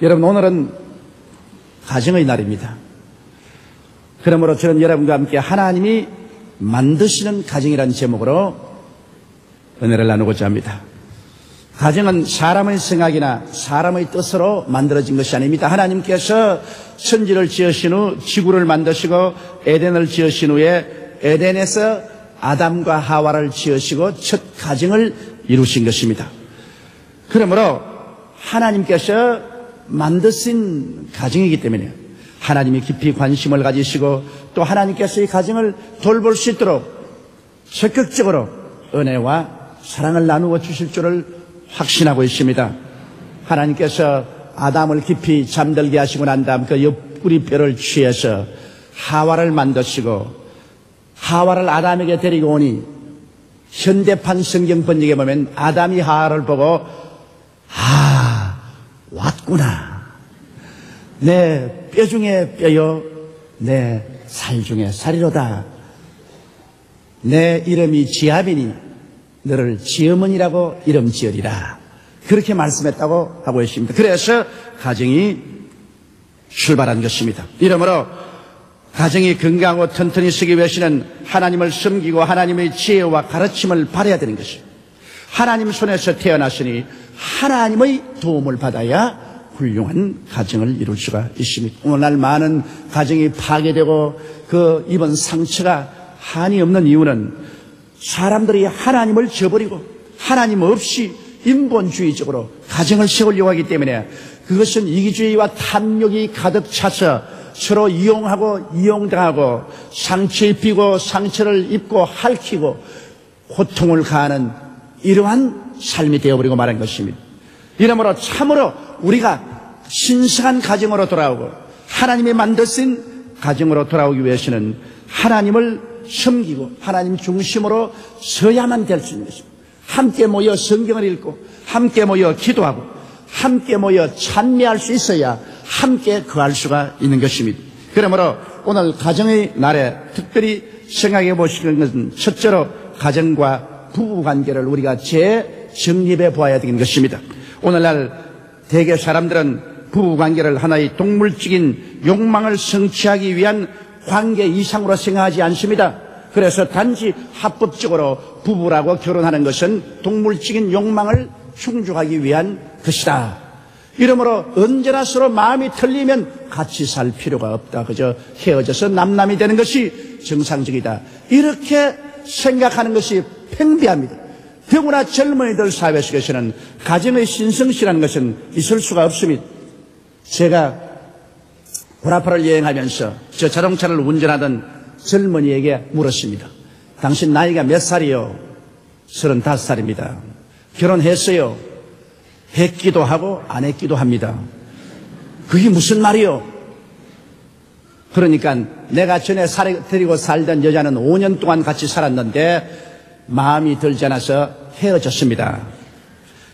여러분, 오늘은 가정의 날입니다. 그러므로 저는 여러분과 함께 하나님이 만드시는 가정이라는 제목으로 은혜를 나누고자 합니다. 가정은 사람의 생각이나 사람의 뜻으로 만들어진 것이 아닙니다. 하나님께서 천지를 지으신 후 지구를 만드시고 에덴을 지으신 후에 에덴에서 아담과 하와를 지으시고 첫 가정을 이루신 것입니다. 그러므로 하나님께서 만드신 가정이기 때문에 하나님이 깊이 관심을 가지시고 또 하나님께서 이 가정을 돌볼 수 있도록 적극적으로 은혜와 사랑을 나누어 주실 줄을 확신하고 있습니다. 하나님께서 아담을 깊이 잠들게 하시고 난 다음 그 옆구리뼈를 취해서 하와를 만드시고 하와를 아담에게 데리고 오니 현대판 성경 번역에 보면 아담이 하와를 보고 왔구나. 내 뼈 중에 뼈요, 내 살 중에 살이로다. 내 이름이 지압이니 너를 지어머니라고 이름 지으리라. 그렇게 말씀했다고 하고 있습니다. 그래서 가정이 출발한 것입니다. 이러므로 가정이 건강하고 튼튼히 서기 위해서는 하나님을 섬기고 하나님의 지혜와 가르침을 받아야 되는 것입니다. 하나님 손에서 태어났으니 하나님의 도움을 받아야 훌륭한 가정을 이룰 수가 있습니다. 오늘날 많은 가정이 파괴되고 그 입은 상처가 한이 없는 이유는 사람들이 하나님을 저버리고 하나님 없이 인본주의적으로 가정을 세우려고 하기 때문에 그것은 이기주의와 탐욕이 가득 차서 서로 이용하고 이용당하고 상처 입히고 상처를 입고 핥히고 고통을 가하는 이러한 삶이 되어버리고 말한 것입니다. 이러므로 참으로 우리가 신성한 가정으로 돌아오고 하나님이 만드신 가정으로 돌아오기 위해서는 하나님을 섬기고 하나님 중심으로 서야만 될 수 있는 것입니다. 함께 모여 성경을 읽고 함께 모여 기도하고 함께 모여 찬미할 수 있어야 함께 거할 수가 있는 것입니다. 그러므로 오늘 가정의 날에 특별히 생각해 보시는 것은 첫째로 가정과 부부관계를 우리가 재정립해 보아야 되는 것입니다. 오늘날 대개 사람들은 부부관계를 하나의 동물적인 욕망을 성취하기 위한 관계 이상으로 생각하지 않습니다. 그래서 단지 합법적으로 부부라고 결혼하는 것은 동물적인 욕망을 충족하기 위한 것이다. 이러므로 언제나 서로 마음이 틀리면 같이 살 필요가 없다. 그저 헤어져서 남남이 되는 것이 정상적이다. 이렇게 생각하는 것이 팽배합니다. 더구나 젊은이들 사회 속에서는 가정의 신성시라는 것은 있을 수가 없습니다. 제가 보라파를 여행하면서 저 자동차를 운전하던 젊은이에게 물었습니다. 당신 나이가 몇 살이요? 35살입니다. 결혼했어요? 했기도 하고 안 했기도 합니다. 그게 무슨 말이요? 그러니까 내가 전에 데리고 살던 여자는 5년 동안 같이 살았는데 마음이 들지 않아서 헤어졌습니다.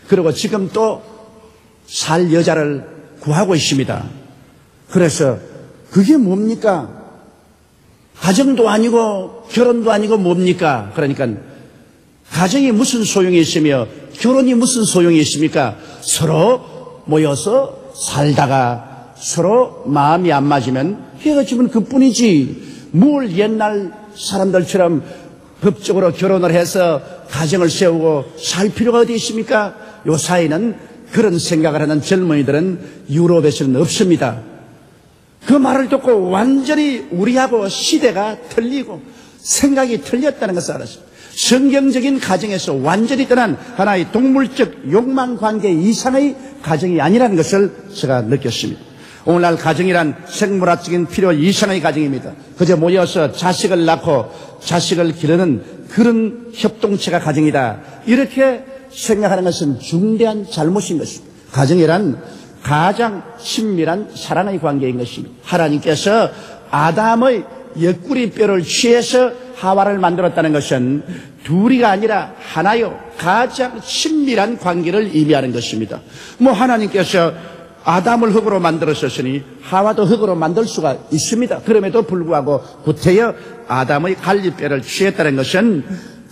그리고 지금 또 살 여자를 구하고 있습니다. 그래서 그게 뭡니까? 가정도 아니고 결혼도 아니고 뭡니까? 그러니까 가정이 무슨 소용이 있으며 결혼이 무슨 소용이 있습니까? 서로 모여서 살다가 서로 마음이 안 맞으면 헤어지면 그뿐이지. 뭘 옛날 사람들처럼 법적으로 결혼을 해서 가정을 세우고 살 필요가 어디 있습니까? 요 사이는 그런 생각을 하는 젊은이들은 유럽에서는 없습니다. 그 말을 듣고 완전히 우리하고 시대가 틀리고 생각이 틀렸다는 것을 알았습니다. 성경적인 가정에서 완전히 떠난 하나의 동물적 욕망 관계 이상의 가정이 아니라는 것을 제가 느꼈습니다. 오늘날 가정이란 생물학적인 필요 이상의 가정입니다. 그저 모여서 자식을 낳고 자식을 기르는 그런 협동체가 가정이다. 이렇게 생각하는 것은 중대한 잘못인 것입니다. 가정이란 가장 친밀한 사랑의 관계인 것입니다. 하나님께서 아담의 옆구리뼈를 취해서 하와를 만들었다는 것은 둘이가 아니라 하나요. 가장 친밀한 관계를 의미하는 것입니다. 하나님께서 아담을 흙으로 만들었으니 하와도 흙으로 만들 수가 있습니다. 그럼에도 불구하고 구태여 아담의 갈비뼈를 취했다는 것은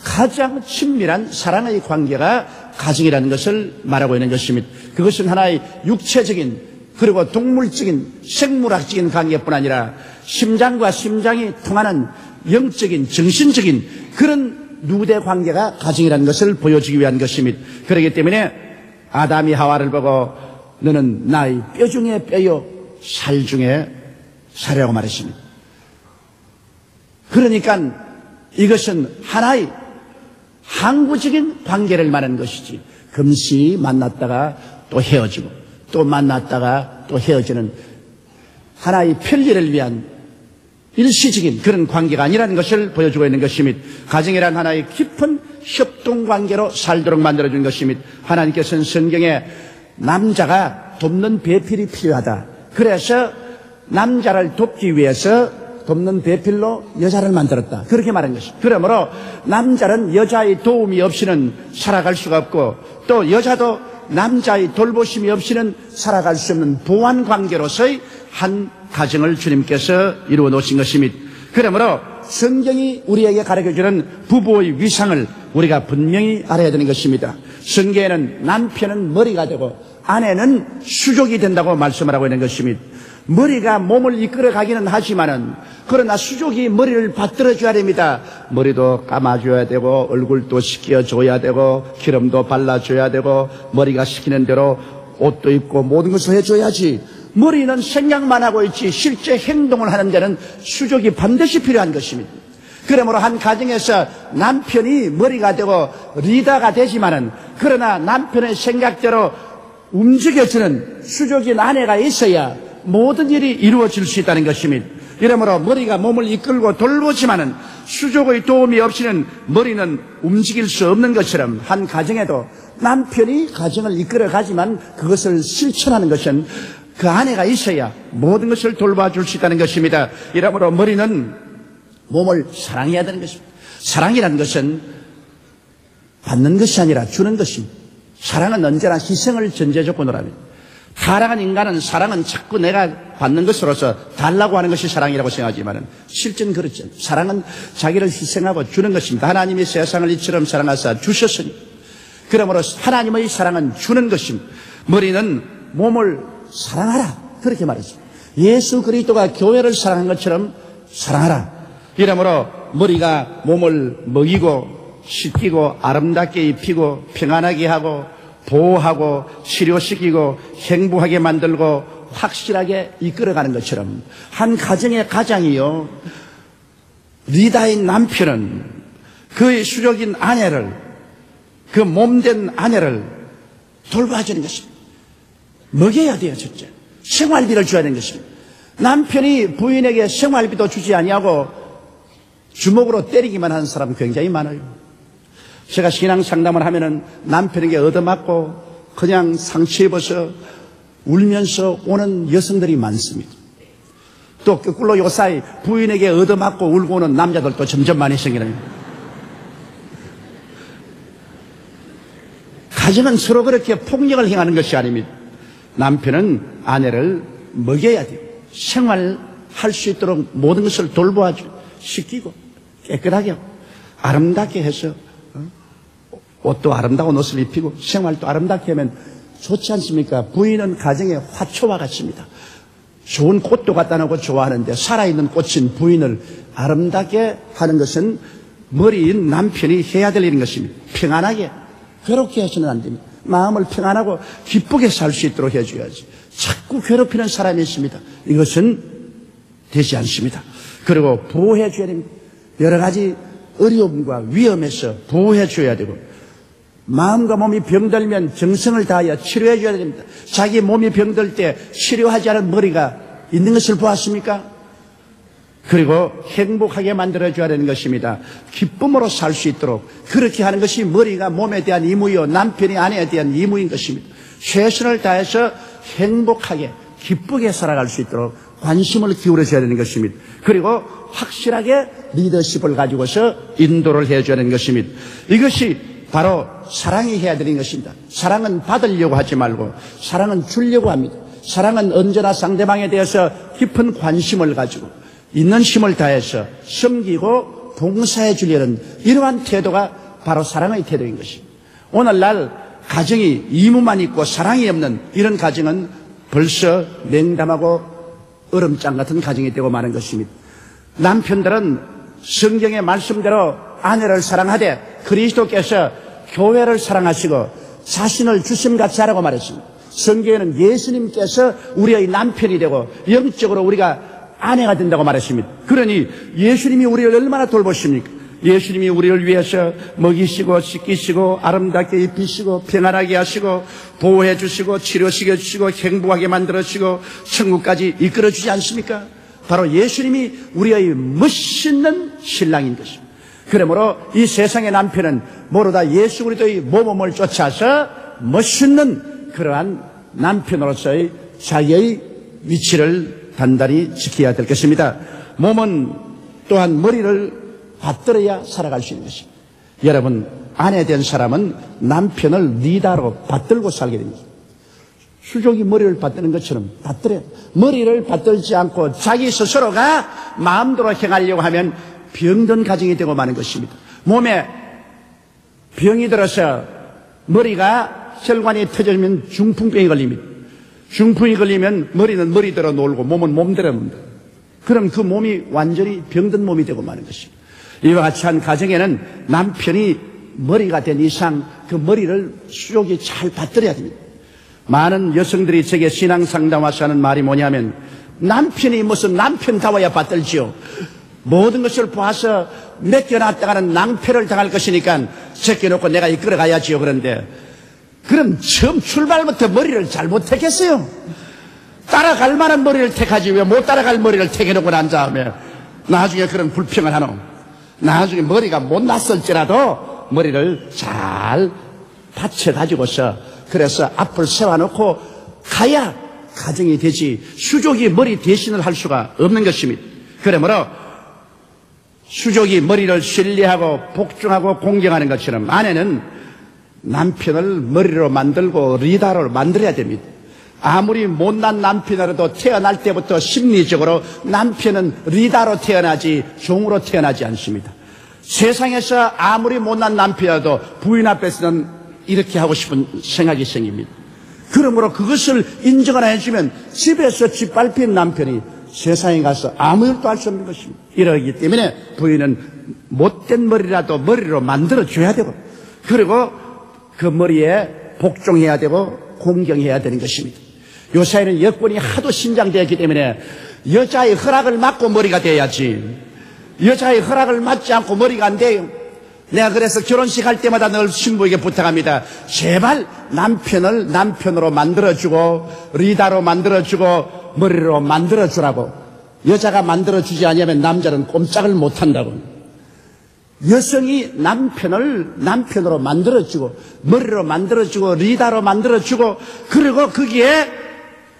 가장 친밀한 사랑의 관계가 가정이라는 것을 말하고 있는 것입니다. 그것은 하나의 육체적인 그리고 동물적인 생물학적인 관계뿐 아니라 심장과 심장이 통하는 영적인 정신적인 그런 누대 관계가 가정이라는 것을 보여주기 위한 것입니다. 그렇기 때문에 아담이 하와를 보고 너는 나의 뼈 중에 뼈요 살 중에 살이라고 말했습니다. 그러니까 이것은 하나의 항구적인 관계를 말하는 것이지 금시 만났다가 또 헤어지고 또 만났다가 또 헤어지는 하나의 편리를 위한 일시적인 그런 관계가 아니라는 것을 보여주고 있는 것입니다. 가정이란 하나의 깊은 협동관계로 살도록 만들어준 것입니다. 하나님께서는 성경에 남자가 돕는 배필이 필요하다. 그래서 남자를 돕기 위해서 돕는 배필로 여자를 만들었다. 그렇게 말한 것입니다. 그러므로 남자는 여자의 도움이 없이는 살아갈 수가 없고 또 여자도 남자의 돌보심이 없이는 살아갈 수 없는 보완관계로서의 한 가정을 주님께서 이루어 놓으신 것입니다. 그러므로 성경이 우리에게 가르쳐주는 부부의 위상을 우리가 분명히 알아야 되는 것입니다. 성경에는 남편은 머리가 되고 아내는 수족이 된다고 말씀을 하고 있는 것입니다. 머리가 몸을 이끌어 가기는 하지만은 그러나 수족이 머리를 받들어줘야 됩니다. 머리도 감아줘야 되고 얼굴도 씻겨줘야 되고 기름도 발라줘야 되고 머리가 시키는 대로 옷도 입고 모든 것을 해줘야지. 머리는 생각만 하고 있지 실제 행동을 하는 데는 수족이 반드시 필요한 것입니다. 그러므로 한 가정에서 남편이 머리가 되고 리더가 되지만은 그러나 남편의 생각대로 움직여주는 수족인 아내가 있어야 모든 일이 이루어질 수 있다는 것입니다. 이러므로 머리가 몸을 이끌고 돌보지만은 수족의 도움이 없이는 머리는 움직일 수 없는 것처럼 한 가정에도 남편이 가정을 이끌어 가지만 그것을 실천하는 것은 그 아내가 있어야 모든 것을 돌봐줄 수 있다는 것입니다. 이러므로 머리는 몸을 사랑해야 되는 것입니다. 사랑이라는 것은 받는 것이 아니라 주는 것입니다. 사랑은 언제나 희생을 전제 조건으로 합니다. 타락한 인간은 사랑은 자꾸 내가 받는 것으로서 달라고 하는 것이 사랑이라고 생각하지만 실제는 그렇지 않습니다. 사랑은 자기를 희생하고 주는 것입니다. 하나님이 세상을 이처럼 사랑하사 주셨으니 그러므로 하나님의 사랑은 주는 것입니다. 머리는 몸을 사랑하라 그렇게 말했습니다. 예수 그리스도가 교회를 사랑한 것처럼 사랑하라. 이러므로 머리가 몸을 먹이고 씻기고 아름답게 입히고 평안하게 하고 보호하고 치료시키고 행복하게 만들고 확실하게 이끌어가는 것처럼 한 가정의 가장이요 리더인 남편은 그의 수족인 아내를 그 몸된 아내를 돌봐주는 것입니다. 먹여야 돼요. 첫째 생활비를 줘야 되는 것입니다. 남편이 부인에게 생활비도 주지 아니하고 주먹으로 때리기만 하는 사람 굉장히 많아요. 제가 신앙 상담을 하면은 남편에게 얻어맞고 그냥 상처 입어서 울면서 오는 여성들이 많습니다. 또 거꾸로 요사이 부인에게 얻어맞고 울고 오는 남자들도 점점 많이 생기는 거예요. 가정은 서로 그렇게 폭력을 행하는 것이 아닙니다. 남편은 아내를 먹여야 돼요. 생활할 수 있도록 모든 것을 돌보아줘 시키고 깨끗하게 하고 아름답게 해서 옷도 아름다운 옷을 입히고 생활도 아름답게 하면 좋지 않습니까? 부인은 가정의 화초와 같습니다. 좋은 꽃도 갖다 놓고 좋아하는데 살아있는 꽃인 부인을 아름답게 하는 것은 머리인 남편이 해야 될 일인 것입니다. 평안하게 괴롭게 해서는 안 됩니다. 마음을 평안하고 기쁘게 살 수 있도록 해줘야지. 자꾸 괴롭히는 사람이 있습니다. 이것은 되지 않습니다. 그리고 보호해 줘야 됩니다. 여러 가지 어려움과 위험에서 보호해 줘야 되고 마음과 몸이 병들면 정성을 다하여 치료해 줘야 됩니다. 자기 몸이 병들 때 치료하지 않은 머리가 있는 것을 보았습니까? 그리고 행복하게 만들어줘야 되는 것입니다. 기쁨으로 살 수 있도록 그렇게 하는 것이 머리가 몸에 대한 의무요 남편이 아내에 대한 의무인 것입니다. 최선을 다해서 행복하게 기쁘게 살아갈 수 있도록 관심을 기울여줘야 되는 것입니다. 그리고 확실하게 리더십을 가지고서 인도를 해줘야 되는 것입니다. 이것이 바로 사랑이 해야 되는 것입니다. 사랑은 받으려고 하지 말고 사랑은 주려고 합니다. 사랑은 언제나 상대방에 대해서 깊은 관심을 가지고 있는 힘을 다해서 섬기고 봉사해 주려는 이러한 태도가 바로 사랑의 태도인 것입니다. 오늘날 가정이 의무만 있고 사랑이 없는 이런 가정은 벌써 냉담하고 얼음장 같은 가정이 되고 마는 것입니다. 남편들은 성경의 말씀대로 아내를 사랑하되 그리스도께서 교회를 사랑하시고 자신을 주심같이 하라고 말했습니다. 성경에는 예수님께서 우리의 남편이 되고 영적으로 우리가 아내가 된다고 말했습니다. 그러니 예수님이 우리를 얼마나 돌보십니까? 예수님이 우리를 위해서 먹이시고 씻기시고 아름답게 입히시고 평안하게 하시고 보호해 주시고 치료시켜 주시고 행복하게 만들어 주시고 천국까지 이끌어 주지 않습니까? 바로 예수님이 우리의 멋있는 신랑인 것입니다. 그러므로 이 세상의 남편은 모두 예수 그리스도의 모범을 쫓아서 멋있는 그러한 남편으로서의 자기의 위치를 단단히 지켜야 될 것입니다. 몸은 또한 머리를 받들어야 살아갈 수 있는 것입니다. 여러분, 아내 된 사람은 남편을 리더로 받들고 살게 됩니다. 수족이 머리를 받드는 것처럼 받들어야 돼요. 머리를 받들지 않고 자기 스스로가 마음대로 행하려고 하면 병든 가정이 되고 마는 것입니다. 몸에 병이 들어서 머리가 혈관이 터지면 중풍병이 걸립니다. 중풍이 걸리면 머리는 머리대로 놀고 몸은 몸대로 논다. 그럼 그 몸이 완전히 병든 몸이 되고 마는 것입니다. 이와 같이 한 가정에는 남편이 머리가 된 이상 그 머리를 수족이 잘 받들어야 됩니다. 많은 여성들이 제게 신앙 상담 와서 하는 말이 뭐냐면 남편이 무슨 남편다워야 받들지요. 모든 것을 봐서 맡겨놨다가는 낭패를 당할 것이니까 제껴놓고 내가 이끌어가야지요. 그런데 그럼 처음 출발부터 머리를 잘못했겠어요? 따라갈 만한 머리를 택하지 왜 못 따라갈 머리를 택해놓고 난 다음에 나중에 그런 불평을 하노. 나중에 머리가 못 났을지라도 머리를 잘 받쳐가지고서 그래서 앞을 세워놓고 가야 가정이 되지 수족이 머리 대신을 할 수가 없는 것입니다. 그러므로 수족이 머리를 신뢰하고 복종하고 공경하는 것처럼 아내는 남편을 머리로 만들고 리더로 만들어야 됩니다. 아무리 못난 남편이라도 태어날 때부터 심리적으로 남편은 리더로 태어나지 종으로 태어나지 않습니다. 세상에서 아무리 못난 남편이라도 부인 앞에서는 이렇게 하고 싶은 생각이 생깁니다. 그러므로 그것을 인정을 해주면 집에서 짓밟힌 남편이 세상에 가서 아무 일도 할 수 없는 것입니다. 이러기 때문에 부인은 못된 머리라도 머리로 만들어줘야 되고 그리고 그 머리에 복종해야 되고 공경해야 되는 것입니다. 요사이는 여권이 하도 신장되었기 때문에 여자의 허락을 받고 머리가 돼야지 여자의 허락을 받지 않고 머리가 안 돼요. 내가 그래서 결혼식 할 때마다 늘 신부에게 부탁합니다. 제발 남편을 남편으로 만들어주고 리더로 만들어주고 머리로 만들어주라고. 여자가 만들어주지 않으면 남자는 꼼짝을 못한다고. 여성이 남편을 남편으로 만들어주고 머리로 만들어주고 리더로 만들어주고 그리고 거기에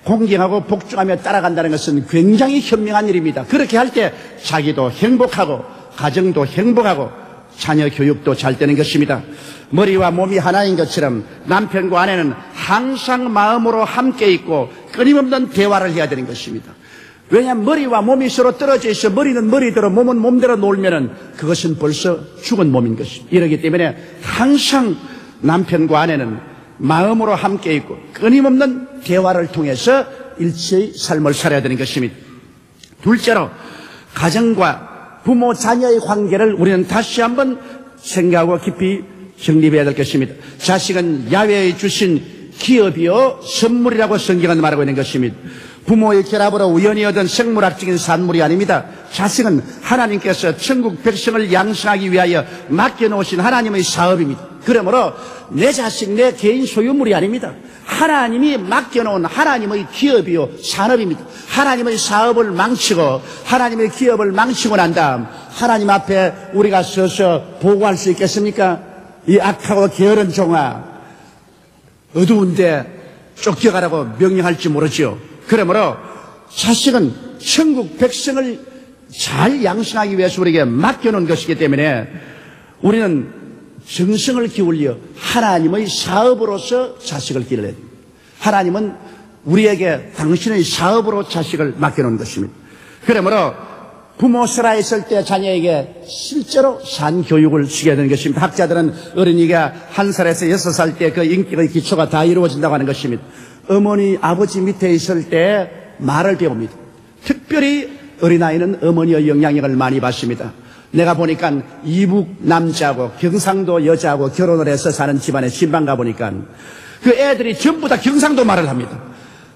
공경하고 복종하며 따라간다는 것은 굉장히 현명한 일입니다. 그렇게 할 때 자기도 행복하고 가정도 행복하고 자녀 교육도 잘 되는 것입니다. 머리와 몸이 하나인 것처럼 남편과 아내는 항상 마음으로 함께 있고 끊임없는 대화를 해야 되는 것입니다. 왜냐하면 머리와 몸이 서로 떨어져 있어 머리는 머리대로 몸은 몸대로 놀면은 그것은 벌써 죽은 몸인 것입니다. 이러기 때문에 항상 남편과 아내는 마음으로 함께 있고 끊임없는 대화를 통해서 일체의 삶을 살아야 되는 것입니다. 둘째로 가정과 부모 자녀의 관계를 우리는 다시 한번 생각하고 깊이 정립해야 될 것입니다. 자식은 야훼에 주신 기업이요 선물이라고 성경은 말하고 있는 것입니다. 부모의 결합으로 우연히 얻은 생물학적인 산물이 아닙니다. 자식은 하나님께서 천국 백성을 양성하기 위하여 맡겨놓으신 하나님의 사업입니다. 그러므로 내 자식, 내 개인 소유물이 아닙니다. 하나님이 맡겨놓은 하나님의 기업이요 산업입니다. 하나님의 사업을 망치고 하나님의 기업을 망치고 난 다음 하나님 앞에 우리가 서서 보고할 수 있겠습니까? 이 악하고 게으른 종아 어두운데 쫓겨가라고 명령할지 모르지요. 그러므로 자식은 천국 백성을 잘 양성하기 위해서 우리에게 맡겨놓은 것이기 때문에 우리는 정성을 기울여 하나님의 사업으로서 자식을 기르어야 됩니다. 하나님은 우리에게 당신의 사업으로 자식을 맡겨놓은 것입니다. 그러므로 부모 살아있을 때 자녀에게 실제로 산 교육을 시켜야 되는 것입니다. 학자들은 어린이가 1살에서 6살 때 그 인격의 기초가 다 이루어진다고 하는 것입니다. 어머니, 아버지 밑에 있을 때 말을 배웁니다. 특별히 어린아이는 어머니의 영향력을 많이 받습니다. 내가 보니까 이북 남자하고 경상도 여자하고 결혼을 해서 사는 집안에 신방 가보니까 그 애들이 전부 다 경상도 말을 합니다.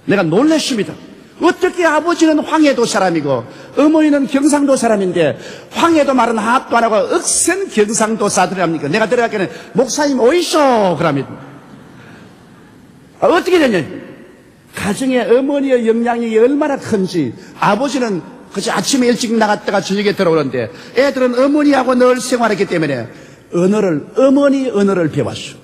내가 놀랐습니다. 어떻게 아버지는 황해도 사람이고 어머니는 경상도 사람인데 황해도 말은 하나도 안 하고 억센 경상도 사투리랍니까? 내가 들어가기에는 목사님 어이쇼 그럽니다. 어떻게 되냐? 가정에 어머니의 영향력이 얼마나 큰지. 아버지는 그저 아침에 일찍 나갔다가 저녁에 들어오는데 애들은 어머니하고 늘 생활했기 때문에 어머니 언어를 배웠어.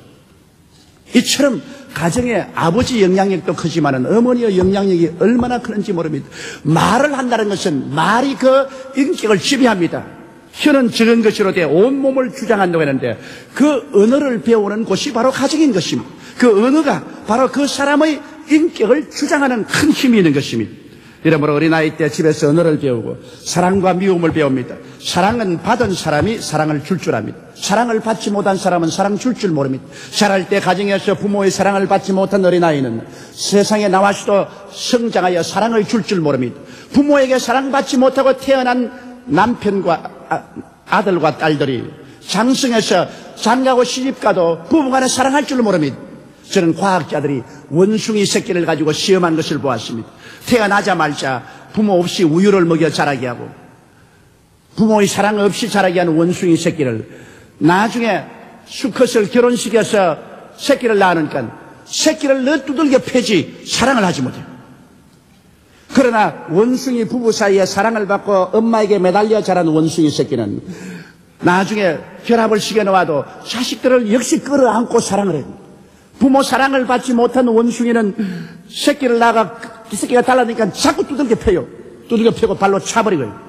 이처럼 가정에 아버지 영향력도 크지만은 어머니의 영향력이 얼마나 크는지 모릅니다. 말을 한다는 것은 말이 그 인격을 지배합니다. 혀는 적은 것으로 돼 온몸을 주장한다고 했는데 그 언어를 배우는 곳이 바로 가정인 것입니다. 그 언어가 바로 그 사람의 인격을 주장하는 큰 힘이 있는 것입니다. 이러므로 어린아이 때 집에서 언어를 배우고 사랑과 미움을 배웁니다. 사랑은 받은 사람이 사랑을 줄 줄 압니다. 사랑을 받지 못한 사람은 사랑 줄 줄 모릅니다. 자랄 때 가정에서 부모의 사랑을 받지 못한 어린아이는 세상에 나와서도 성장하여 사랑을 줄 줄 모릅니다. 부모에게 사랑받지 못하고 태어난 남편과 아들과 딸들이 장성해서 장가고 시집가도 부부간에 사랑할 줄 모릅니다. 저는 과학자들이 원숭이 새끼를 가지고 시험한 것을 보았습니다. 태어나자마자 부모 없이 우유를 먹여 자라게 하고 부모의 사랑 없이 자라게 하는 원숭이 새끼를 나중에 수컷을 결혼시켜서 새끼를 낳으니까 새끼를 너두들겨 패지 사랑을 하지 못해요. 그러나 원숭이 부부 사이에 사랑을 받고 엄마에게 매달려 자란 원숭이 새끼는 나중에 결합을 시켜놓아도 자식들을 역시 끌어안고 사랑을 해요. 부모 사랑을 받지 못한 원숭이는 새끼를 낳아가 이 새끼가 달라니까 자꾸 두들겨 패요. 두들겨 패고 발로 차버리고요.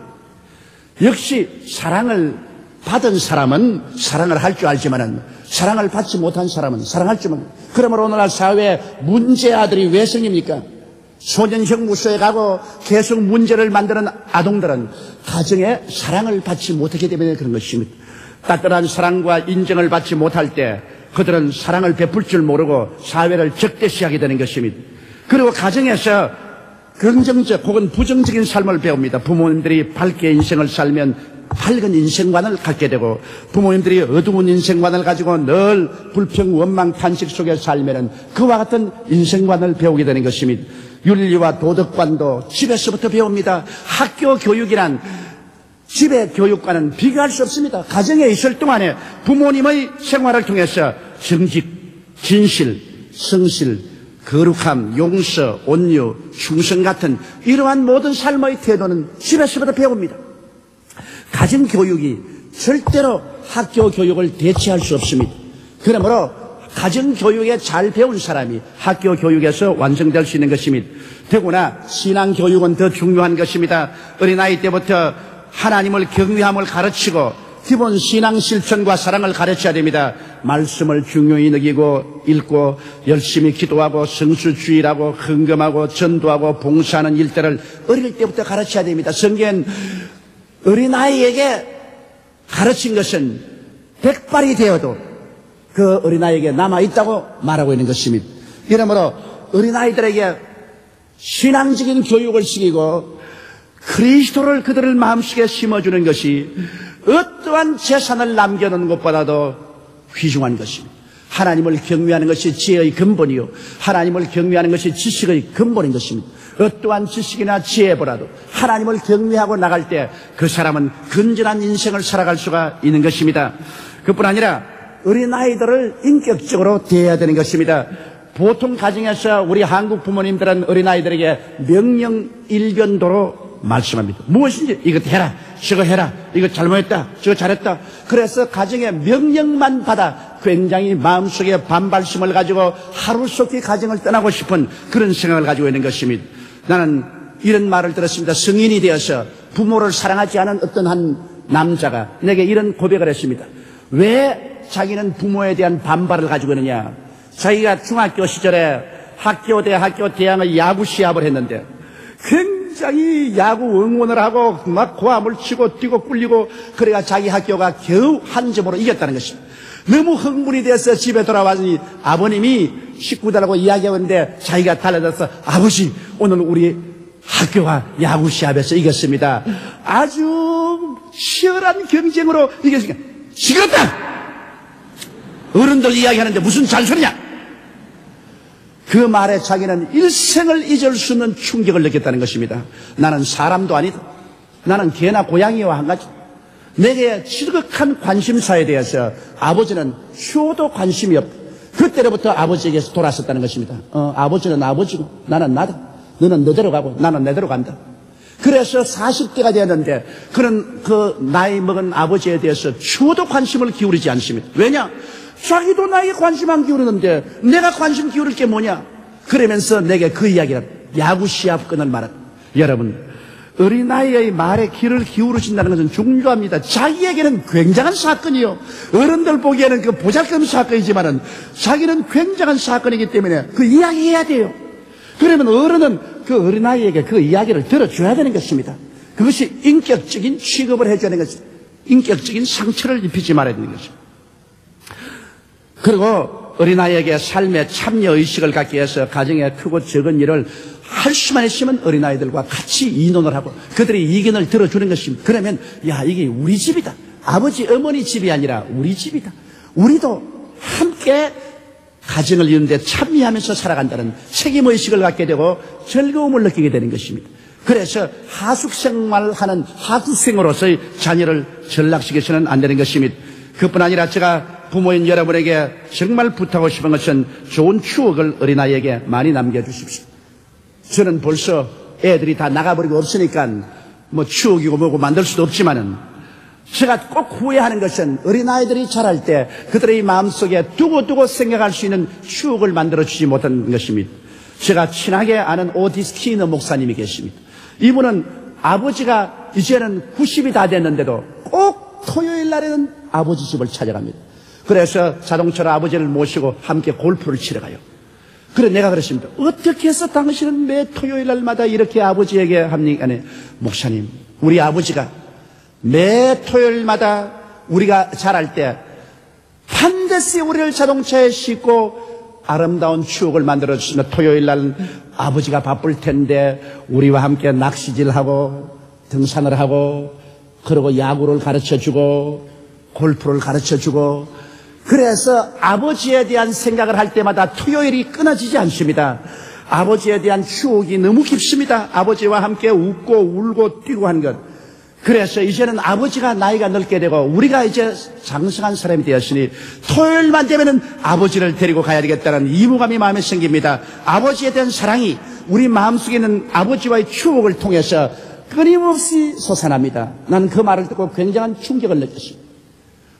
역시 사랑을 받은 사람은 사랑을 할 줄 알지만은 사랑을 받지 못한 사람은 사랑할 줄 모릅니다. 그러므로 오늘날 사회에 문제 아들이 왜 생깁니까? 소년형 무소에 가고 계속 문제를 만드는 아동들은 가정에 사랑을 받지 못하기 때문에 그런 것입니다. 따뜻한 사랑과 인정을 받지 못할 때 그들은 사랑을 베풀 줄 모르고 사회를 적대시하게 되는 것입니다. 그리고 가정에서 긍정적 혹은 부정적인 삶을 배웁니다. 부모님들이 밝게 인생을 살면 밝은 인생관을 갖게 되고 부모님들이 어두운 인생관을 가지고 늘 불평, 원망, 탄식 속에 살면 그와 같은 인생관을 배우게 되는 것입니다. 윤리와 도덕관도 집에서부터 배웁니다. 학교 교육이란 집의 교육과는 비교할 수 없습니다. 가정에 있을 동안에 부모님의 생활을 통해서 정직, 진실, 성실, 거룩함, 용서, 온유, 충성 같은 이러한 모든 삶의 태도는 집에서부터 배웁니다. 가정교육이 절대로 학교 교육을 대체할 수 없습니다. 그러므로 가정교육에 잘 배운 사람이 학교 교육에서 완성될 수 있는 것입니다. 더구나 신앙교육은 더 중요한 것입니다. 어린아이 때부터 하나님을 경외함을 가르치고 기본 신앙 실천과 사랑을 가르쳐야 됩니다. 말씀을 중요히 여기고 읽고 열심히 기도하고 성수주의하고 헌금하고 전도하고 봉사하는 일들을 어릴 때부터 가르쳐야 됩니다. 성경은 어린아이에게 가르친 것은 백발이 되어도 그 어린아이에게 남아있다고 말하고 있는 것입니다. 이러므로 어린아이들에게 신앙적인 교육을 시키고 그리스도를 그들의 마음속에 심어주는 것이 어떠한 재산을 남겨놓는 것보다도 귀중한 것입니다. 하나님을 경외하는 것이 지혜의 근본이요 하나님을 경외하는 것이 지식의 근본인 것입니다. 어떠한 지식이나 지혜보다도 하나님을 경외하고 나갈 때 그 사람은 건전한 인생을 살아갈 수가 있는 것입니다. 그뿐 아니라 어린아이들을 인격적으로 대해야 되는 것입니다. 보통 가정에서 우리 한국 부모님들은 어린아이들에게 명령일변도로 말씀합니다. 무엇인지 이거 해라, 저거 해라, 이거 잘못했다, 저거 잘했다. 그래서 가정에 명령만 받아 굉장히 마음속에 반발심을 가지고 하루속히 가정을 떠나고 싶은 그런 생각을 가지고 있는 것입니다. 나는 이런 말을 들었습니다. 성인이 되어서 부모를 사랑하지 않은 어떤 한 남자가 내게 이런 고백을 했습니다. 왜 자기는 부모에 대한 반발을 가지고 있느냐. 자기가 중학교 시절에 학교, 대학의 야구 시합을 했는데 굉장히 야구 응원을 하고 막 고함을 치고 뛰고 꿀리고 그래가 자기 학교가 겨우 한 점으로 이겼다는 것입니다. 너무 흥분이 돼서 집에 돌아왔더니 아버님이 식구들하고 이야기하는데 자기가 달려들어서 아버지 오늘 우리 학교가 야구 시합에서 이겼습니다. 아주 치열한 경쟁으로 이겼으니까 지겼다! 어른들 이야기하는데 무슨 잔소리냐? 그 말에 자기는 일생을 잊을 수 없는 충격을 느꼈다는 것입니다. 나는 사람도 아니다. 나는 개나 고양이와 한 가지. 내게 지극한 관심사에 대해서 아버지는 효도 관심이 없다. 그때로부터 아버지에게서 돌아섰다는 것입니다. 아버지는 아버지고 나는 나다. 너는 너대로 가고 나는 내대로 간다. 그래서 40대가 되었는데 그는 그 나이 먹은 아버지에 대해서 효도 관심을 기울이지 않습니다. 왜냐? 자기도 나에게 관심 안 기울이는데 내가 관심 기울일 게 뭐냐? 그러면서 내게 그 이야기를 야구 시합 끈을 말한. 여러분, 어린아이의 말에 귀를 기울이신다는 것은 중요합니다. 자기에게는 굉장한 사건이요. 어른들 보기에는 그 보잘것없는 사건이지만은 자기는 굉장한 사건이기 때문에 그 이야기해야 돼요. 그러면 어른은 그 어린아이에게 그 이야기를 들어줘야 되는 것입니다. 그것이 인격적인 취급을 해줘야 되는 것입니다. 인격적인 상처를 입히지 말아야 되는 것입니다. 그리고 어린아이에게 삶의 참여의식을 갖기 위해서 가정의 크고 적은 일을 할 수만 있으면 어린아이들과 같이 의논을 하고 그들의 의견을 들어주는 것입니다. 그러면 야 이게 우리 집이다. 아버지 어머니 집이 아니라 우리 집이다. 우리도 함께 가정을 이루는데 참여하면서 살아간다는 책임의식을 갖게 되고 즐거움을 느끼게 되는 것입니다. 그래서 하숙생활하는 하숙생으로서의 자녀를 전락시켜서는 안 되는 것입니다. 그뿐 아니라 제가 부모인 여러분에게 정말 부탁하고 싶은 것은 좋은 추억을 어린아이에게 많이 남겨주십시오. 저는 벌써 애들이 다 나가버리고 없으니까 뭐 추억이고 뭐고 만들 수도 없지만은 제가 꼭 후회하는 것은 어린아이들이 자랄 때 그들의 마음속에 두고두고 생각할 수 있는 추억을 만들어주지 못한 것입니다. 제가 친하게 아는 오디스티너 목사님이 계십니다. 이분은 아버지가 이제는 90이 다 됐는데도 꼭 토요일 날에는 아버지 집을 찾아갑니다. 그래서 자동차로 아버지를 모시고 함께 골프를 치러 가요. 그래 내가 그랬습니다. 어떻게 해서 당신은 매 토요일 날마다 이렇게 아버지에게 합니까? 아니, 목사님, 우리 아버지가 매 토요일마다 우리가 자랄 때 반드시 우리를 자동차에 싣고 아름다운 추억을 만들어주시는 토요일 날 아버지가 바쁠 텐데 우리와 함께 낚시질하고 등산을 하고 그리고 야구를 가르쳐주고 골프를 가르쳐주고 그래서 아버지에 대한 생각을 할 때마다 토요일이 끊어지지 않습니다. 아버지에 대한 추억이 너무 깊습니다. 아버지와 함께 웃고 울고 뛰고 한 것. 그래서 이제는 아버지가 나이가 늙게 되고 우리가 이제 장성한 사람이 되었으니 토요일만 되면은 아버지를 데리고 가야 되겠다는 의무감이 마음에 생깁니다. 아버지에 대한 사랑이 우리 마음속에 있는 아버지와의 추억을 통해서 끊임없이 솟아납니다. 나는 그 말을 듣고 굉장한 충격을 느꼈습니다.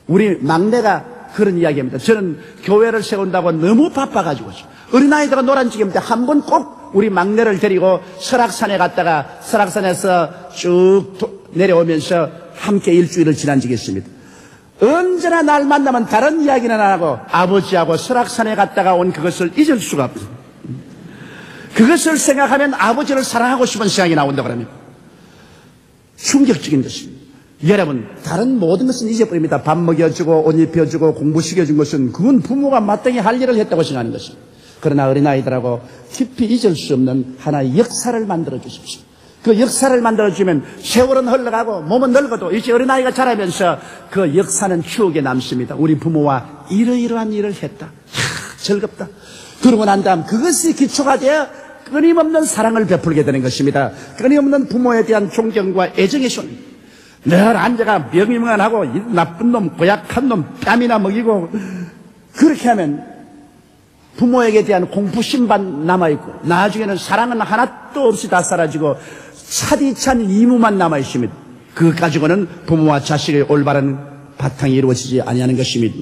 우리 막내가 그런 이야기입니다. 저는 교회를 세운다고 너무 바빠가지고 어린아이들과 놀아주기 때문에 한 번 꼭 우리 막내를 데리고 설악산에 갔다가 설악산에서 쭉 내려오면서 함께 일주일을 지난 적이 있습니다. 언제나 날 만나면 다른 이야기는 안 하고 아버지하고 설악산에 갔다가 온 그것을 잊을 수가 없어요. 그것을 생각하면 아버지를 사랑하고 싶은 생각이 나온다고 합니다. 충격적인 것입니다. 여러분, 다른 모든 것은 잊어버립니다. 밥 먹여주고 옷 입혀주고 공부시켜준 것은 그건 부모가 마땅히 할 일을 했다고 생각하는 것입니다. 그러나 어린아이들하고 깊이 잊을 수 없는 하나의 역사를 만들어 주십시오. 그 역사를 만들어주면 세월은 흘러가고 몸은 늙어도 이제 어린아이가 자라면서 그 역사는 추억에 남습니다. 우리 부모와 이러이러한 일을 했다. 즐겁다. 그러고 난 다음 그것이 기초가 되어 끊임없는 사랑을 베풀게 되는 것입니다. 끊임없는 부모에 대한 존경과 애정의 손. 늘 앉아가 명의명한하고 나쁜 놈, 고약한 놈 뺨이나 먹이고 그렇게 하면 부모에게 대한 공부심만 남아있고 나중에는 사랑은 하나도 없이 다 사라지고 차디찬 의무만 남아있습니다. 그것 가지고는 부모와 자식의 올바른 바탕이 이루어지지 아니하는 것입니다.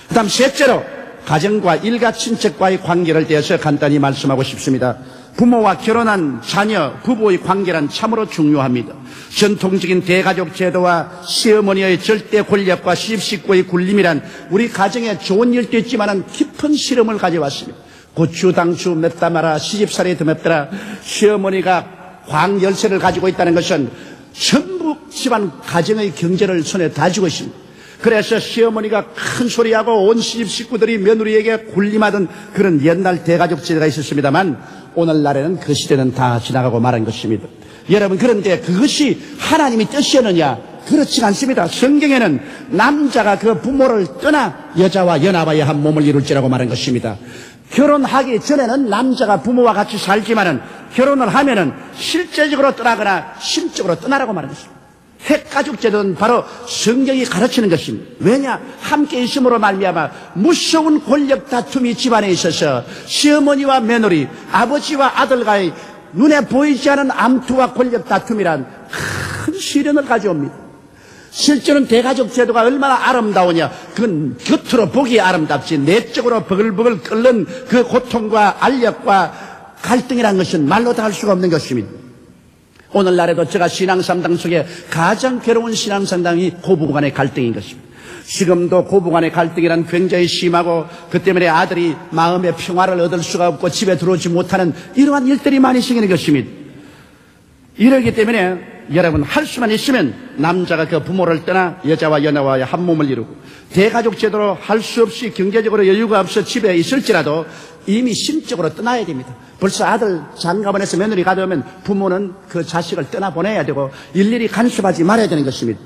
그 다음 셋째로 가정과 일가 친척과의 관계를 대해서 간단히 말씀하고 싶습니다. 부모와 결혼한 자녀, 부부의 관계란 참으로 중요합니다. 전통적인 대가족 제도와 시어머니의 절대 권력과 시집식구의 굴림이란 우리 가정에 좋은 일도 있지만 깊은 시름을 가져왔습니다. 고추, 당추 맵다 마라, 시집살이 더 맵더라. 시어머니가 광열쇠를 가지고 있다는 것은 전부 집안 가정의 경제를 손에 다 쥐고 있습니다. 그래서 시어머니가 큰 소리하고 온 시집 식구들이 며느리에게 군림하던 그런 옛날 대가족 제도가 있었습니다만 오늘날에는 그 시대는 다 지나가고 말한 것입니다. 여러분, 그런데 그것이 하나님의 뜻이었느냐? 그렇지 않습니다. 성경에는 남자가 그 부모를 떠나 여자와 연합하여 한 몸을 이룰지라고 말한 것입니다. 결혼하기 전에는 남자가 부모와 같이 살지만은 결혼을 하면은 실제적으로 떠나거나 심적으로 떠나라고 말한 것입니다. 핵가족 제도는 바로 성경이 가르치는 것입니다. 왜냐? 함께 있음으로 말미암아 무서운 권력 다툼이 집안에 있어서 시어머니와 며느리, 아버지와 아들과의 눈에 보이지 않은 암투와 권력 다툼이란 큰 시련을 가져옵니다. 실제로는 대가족 제도가 얼마나 아름다우냐. 그건 겉으로 보기 아름답지 내적으로 버글버글 끓는 그 고통과 알력과 갈등이라는 것은 말로 다 할 수가 없는 것입니다. 오늘날에도 제가 신앙상당 속에 가장 괴로운 신앙상당이 고부간의 갈등인 것입니다. 지금도 고부간의 갈등이란 굉장히 심하고 그 때문에 아들이 마음의 평화를 얻을 수가 없고 집에 들어오지 못하는 이러한 일들이 많이 생기는 것입니다. 이러기 때문에 여러분, 할 수만 있으면 남자가 그 부모를 떠나 여자와 연하와 한 몸을 이루고 대가족 제도로 할 수 없이 경제적으로 여유가 없어 집에 있을지라도 이미 심적으로 떠나야 됩니다. 벌써 아들 장가번에서 며느리 가져오면 부모는 그 자식을 떠나보내야 되고 일일이 간섭하지 말아야 되는 것입니다.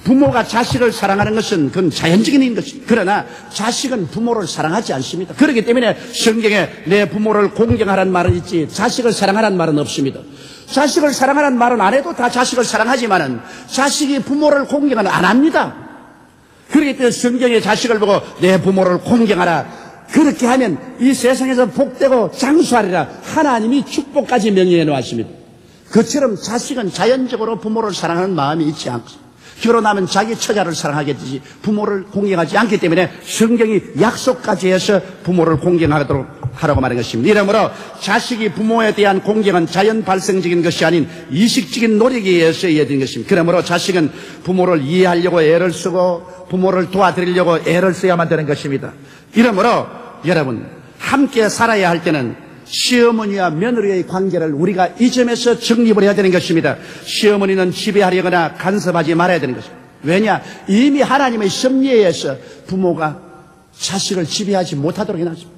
부모가 자식을 사랑하는 것은 그건 자연적인 일인 것입니다. 그러나 자식은 부모를 사랑하지 않습니다. 그렇기 때문에 성경에 내 부모를 공경하라는 말은 있지 자식을 사랑하라는 말은 없습니다. 자식을 사랑하라는 말은 안 해도 다 자식을 사랑하지만은 자식이 부모를 공경은 안 합니다. 그렇기 때문에 성경의 자식을 보고 내 부모를 공경하라. 그렇게 하면 이 세상에서 복되고 장수하리라. 하나님이 축복까지 명령해 놓았습니다. 그처럼 자식은 자연적으로 부모를 사랑하는 마음이 있지 않고 결혼하면 자기 처자를 사랑하겠지 부모를 공경하지 않기 때문에 성경이 약속까지 해서 부모를 공경하도록 하라고 말한 것입니다. 이러므로 자식이 부모에 대한 공경은 자연 발생적인 것이 아닌 이식적인 노력에 의해서 이해된 것입니다. 그러므로 자식은 부모를 이해하려고 애를 쓰고 부모를 도와드리려고 애를 써야만 되는 것입니다. 이러므로 여러분, 함께 살아야 할 때는 시어머니와 며느리의 관계를 우리가 이 점에서 정립을 해야 되는 것입니다. 시어머니는 지배하려거나 간섭하지 말아야 되는 것입니다. 왜냐? 이미 하나님의 섭리에 의해서 부모가 자식을 지배하지 못하도록 해놨습니다.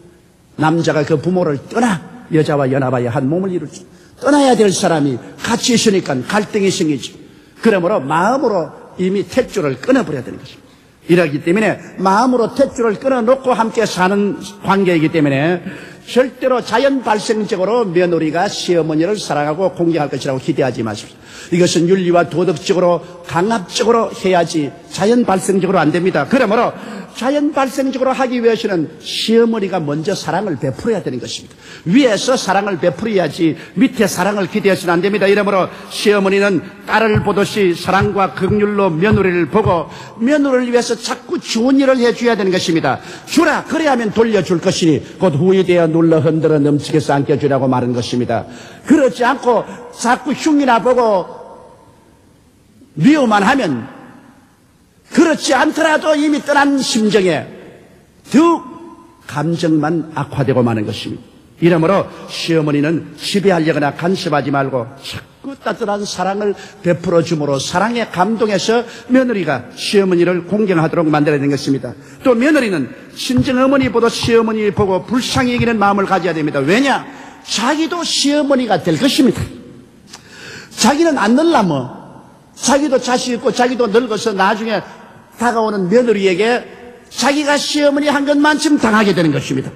남자가 그 부모를 떠나 여자와 연합하여 한 몸을 이루지. 떠나야 될 사람이 같이 있으니까 갈등이 생기지. 그러므로 마음으로 이미 탯줄을 끊어버려야 되는 것입니다. 이러기 때문에 마음으로 탯줄을 끊어놓고 함께 사는 관계이기 때문에 절대로 자연 발생적으로 며느리가 시어머니를 사랑하고 공경할 것이라고 기대하지 마십시오. 이것은 윤리와 도덕적으로 강압적으로 해야지 자연 발생적으로 안 됩니다. 그러므로 자연 발생적으로 하기 위해서는 시어머니가 먼저 사랑을 베풀어야 되는 것입니다. 위에서 사랑을 베풀어야지 밑에 사랑을 기대해서는 안 됩니다. 이러므로 시어머니는 딸을 보듯이 사랑과 긍휼로 며느리를 보고 며느리를 위해서 자꾸 좋은 일을 해줘야 되는 것입니다. 주라, 그래야 하면 돌려줄 것이니 곧 후이되어 눌러 흔들어 넘치게 삼켜주라고 말한 것입니다. 그렇지 않고 자꾸 흉이나 보고 미워만 하면 그렇지 않더라도 이미 떠난 심정에 더 감정만 악화되고 마는 것입니다. 이러므로 시어머니는 지배하려거나 간섭하지 말고 자꾸 따뜻한 사랑을 베풀어 줌으로 사랑에 감동해서 며느리가 시어머니를 공경하도록 만들어야 되는 것입니다. 또 며느리는 친정어머니보다 시어머니 보고 불쌍히 여기는 마음을 가져야 됩니다. 왜냐? 자기도 시어머니가 될 것입니다. 자기는 안 늙라며 자기도 자식 있고 자기도 늙어서 나중에 다가오는 며느리에게 자기가 시어머니 한 것만큼 당하게 되는 것입니다.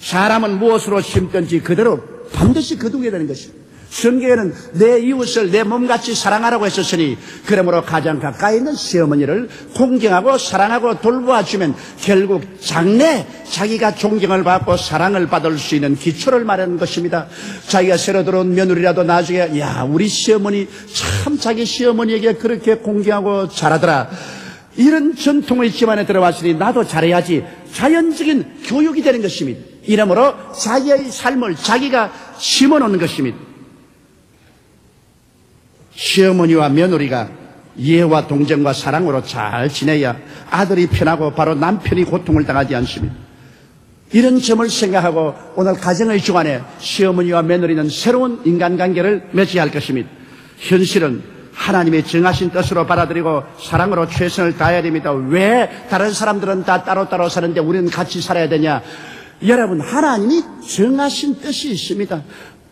사람은 무엇으로 심든지 그대로 반드시 거두게 되는 것입니다. 성경에는 내 이웃을 내 몸같이 사랑하라고 했었으니 그러므로 가장 가까이 있는 시어머니를 공경하고 사랑하고 돌보아주면 결국 장래 자기가 존경을 받고 사랑을 받을 수 있는 기초를 마련하는 것입니다. 자기가 새로 들어온 며느리라도 나중에 야, 우리 시어머니 참 자기 시어머니에게 그렇게 공경하고 잘하더라. 이런 전통의 집안에 들어왔으니 나도 잘해야지. 자연적인 교육이 되는 것입니다. 이러므로 자기의 삶을 자기가 심어놓는 것입니다. 시어머니와 며느리가 이해와 동정과 사랑으로 잘 지내야 아들이 편하고 바로 남편이 고통을 당하지 않습니다. 이런 점을 생각하고 오늘 가정의 주간에 시어머니와 며느리는 새로운 인간관계를 맺어야 할 것입니다. 현실은 하나님의 정하신 뜻으로 받아들이고 사랑으로 최선을 다해야 됩니다. 왜 다른 사람들은 다 따로따로 사는데 우리는 같이 살아야 되냐? 여러분, 하나님이 정하신 뜻이 있습니다.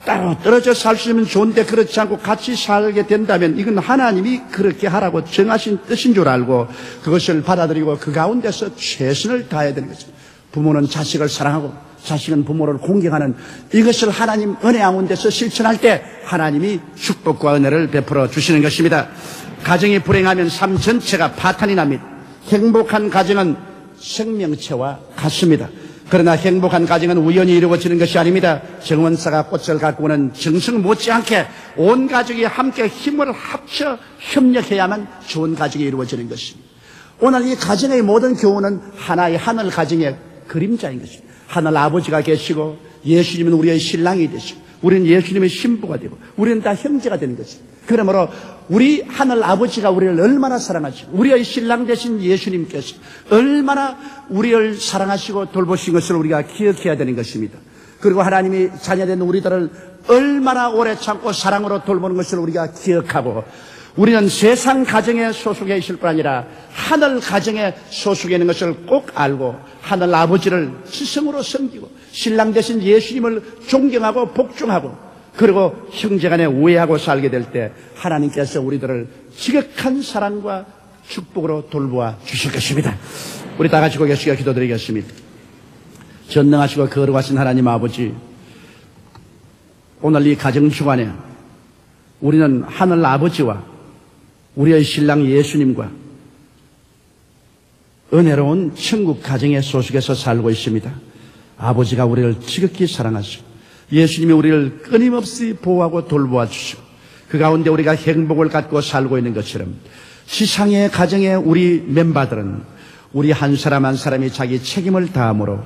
따로 떨어져 살 수 있으면 좋은데 그렇지 않고 같이 살게 된다면 이건 하나님이 그렇게 하라고 정하신 뜻인 줄 알고 그것을 받아들이고 그 가운데서 최선을 다해야 되는 것입니다. 부모는 자식을 사랑하고 자식은 부모를 공경하는 이것을 하나님 은혜 가운데서 실천할 때 하나님이 축복과 은혜를 베풀어 주시는 것입니다. 가정이 불행하면 삶 전체가 파탄이 납니다. 행복한 가정은 생명체와 같습니다. 그러나 행복한 가정은 우연히 이루어지는 것이 아닙니다. 정원사가 꽃을 가꾸는 정성 못지않게 온 가족이 함께 힘을 합쳐 협력해야만 좋은 가정이 이루어지는 것입니다. 오늘 이 가정의 모든 교훈은 하나의 하늘 가정의 그림자인 것입니다. 하늘 아버지가 계시고 예수님은 우리의 신랑이 되시고 우리는 예수님의 신부가 되고 우리는 다 형제가 되는 것입니다. 그러므로 우리 하늘 아버지가 우리를 얼마나 사랑하시고 우리의 신랑 되신 예수님께서 얼마나 우리를 사랑하시고 돌보신 것을 우리가 기억해야 되는 것입니다. 그리고 하나님이 자녀된 우리들을 얼마나 오래 참고 사랑으로 돌보는 것을 우리가 기억하고 우리는 세상 가정에 소속해 있을 뿐 아니라 하늘 가정에 소속해 있는 것을 꼭 알고 하늘 아버지를 지성으로 섬기고 신랑 되신 예수님을 존경하고 복종하고 그리고 형제간에 우애하고 살게 될 때 하나님께서 우리들을 지극한 사랑과 축복으로 돌보아 주실 것입니다. 우리 다 같이 고개 숙여 기도드리겠습니다. 전능하시고 거룩하신 하나님 아버지, 오늘 이 가정 주간에 우리는 하늘 아버지와 우리의 신랑 예수님과 은혜로운 천국 가정의 소속에서 살고 있습니다. 아버지가 우리를 지극히 사랑하시고 예수님이 우리를 끊임없이 보호하고 돌보아 주시고 그 가운데 우리가 행복을 갖고 살고 있는 것처럼 지상의 가정의 우리 멤버들은 우리 한 사람 한 사람이 자기 책임을 다함으로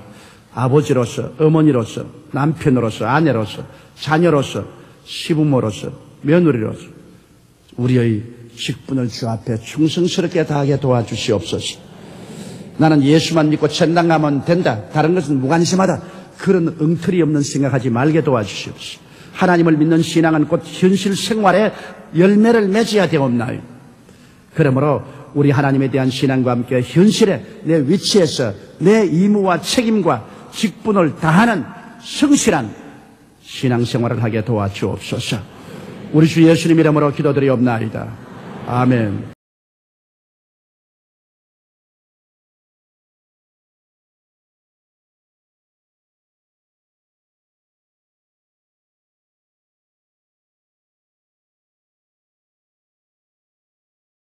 아버지로서, 어머니로서, 남편으로서, 아내로서, 자녀로서, 시부모로서, 며느리로서 우리의 직분을 주 앞에 충성스럽게 다하게 도와주시옵소서. 나는 예수만 믿고 천당 가면 된다, 다른 것은 무관심하다, 그런 엉터리 없는 생각하지 말게 도와주시옵소서. 하나님을 믿는 신앙은 곧 현실 생활에 열매를 맺어야 되옵나요? 그러므로 우리 하나님에 대한 신앙과 함께 현실에 내 위치에서 내 임무와 책임과 직분을 다하는 성실한 신앙생활을 하게 도와주옵소서. 우리 주 예수님 이름으로 기도드리옵나이다. 아멘.